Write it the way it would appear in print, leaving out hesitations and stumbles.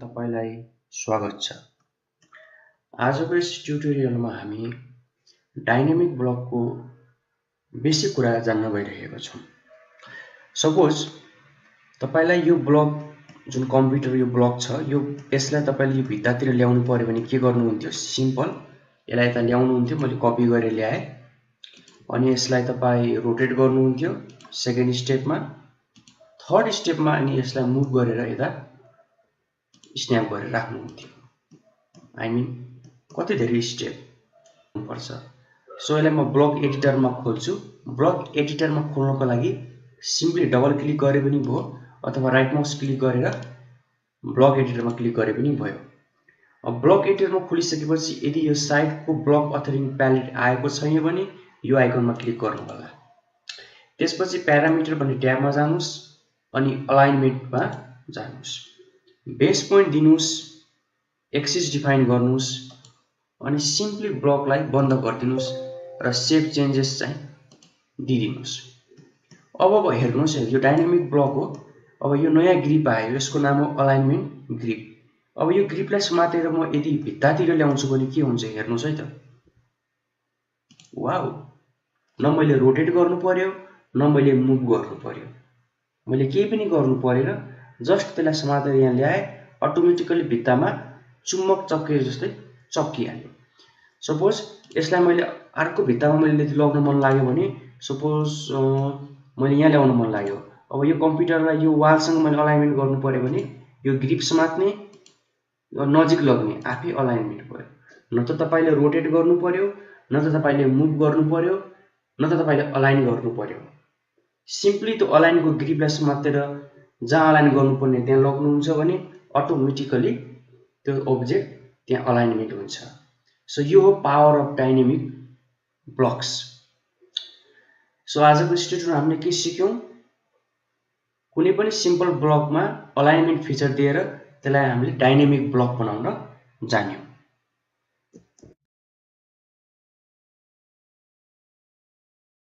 तपाईलाई स्वागत छ। आजको यस ट्युटोरियलमा हामी डाइनामिक ब्लकको बेसिक कुरा जान्न गइरहेका छौं। सपोज तपाईलाई यो ब्लक जुन कम्प्युटर यो ब्लक छ, यसलाई तपाईले यो भित्तातिर ल्याउनु पर्यो भने के गर्नु हुन्थ्यो? सिम्पल यसलाई यता ल्याउनु हुन्थ्यो। मैले कपी गरेर ल्याए अनि यसलाई तपाई रोटेट गर्नु हुन्थ्यो सेकेन्ड स्टेपमा। थर्ड स्टेपमा अनि यसलाई मुभ गरेर यता स्न्याप गरेर राख्नु हुन्थ्यो। आई मिन कति धेरै स्टेप पर्छ। सो यसलाई म ब्लक एडिटरमा खोल्छु। ब्लक एडिटरमा खोल्नको लागि सिम्पली डबल क्लिक गरे पनि भयो अथवा राइट माउस क्लिक गरेर ब्लक एडिटरमा क्लिक गरे पनि भयो। अब ब्लक एडिटरमा खोलिसकेपछि यदि यो साइडको ब्लक अथरिङ प्यालेट आएको छैन भने यो आइकनमा क्लिक गर्नु होला। त्यसपछि प्यारामिटर भन्ने ट्याबमा जानुस् अनि अलाइनमेन्टमा जानुस्। बेस पोइन्ट दिनुस्, एक्सिस डिफाइन गर्नुस् अनि सिम्पली ब्लकलाई बन्द गरिदिनुस् र सेभ चेन्जेस चाहिँ दिदिनुस्। अब हेर्नुस्, यो डाइनामिक ब्लक हो। अब यो नयाँ ग्रिप आयो, यसको नाम हो अलाइनमेन्ट ग्रिप। अब यो ग्रिपलाई समातेर म यदि भित्तातिर ल्याउँछु भने के हुन्छ हेर्नुस् है त। वाउ, न मैले रोटेट गर्नु पर्यो न मैले मुभ गर्नु पर्यो। मैले केही पनि गर्नु परेन, जस्ट त्यसलाई समातेर यहाँ ल्याए, अटोमेटिकली भित्तामा चुम्बक चक्के जस्तै चक्किहाल्यो। सपोज यसलाई मैले अर्को भित्तामा मैले लगाउन मन लाग्यो भने, सपोज मैले यहाँ ल्याउन मन लाग्यो। अब यो कम्प्युटरलाई यो वालसँग मैले अलाइनमेन्ट गर्नु पर्यो भने यो ग्रिप समात्ने नजिक लग्ने आफै अलाइनमेन्ट भयो। न त तपाईले रोटेट गर्नु पर्यो, न त तपाईले मुभ गर्नु पर्यो, न त तपाईले अलाइन गर्नु पर्यो। सिम्पली त्यो अलाइनको ग्रिपलाई समातेर जहाँ अलाइन गर्नुपर्ने त्यहाँ लग्नुहुन्छ भने अटोमेटिकली त्यो अब्जेक्ट त्यहाँ अलाइनमेन्ट हुन्छ। सो यो हो power of dynamic blocks. So आजको ट्युटोरियलमा हामीले के सिक्यौं? कुनै पनि सिम्पल ब्लकमा अलाइनमेन्ट फिचर दिएर त्यसलाई हामीले डाइनामिक ब्लक बनाउन जान्यौं।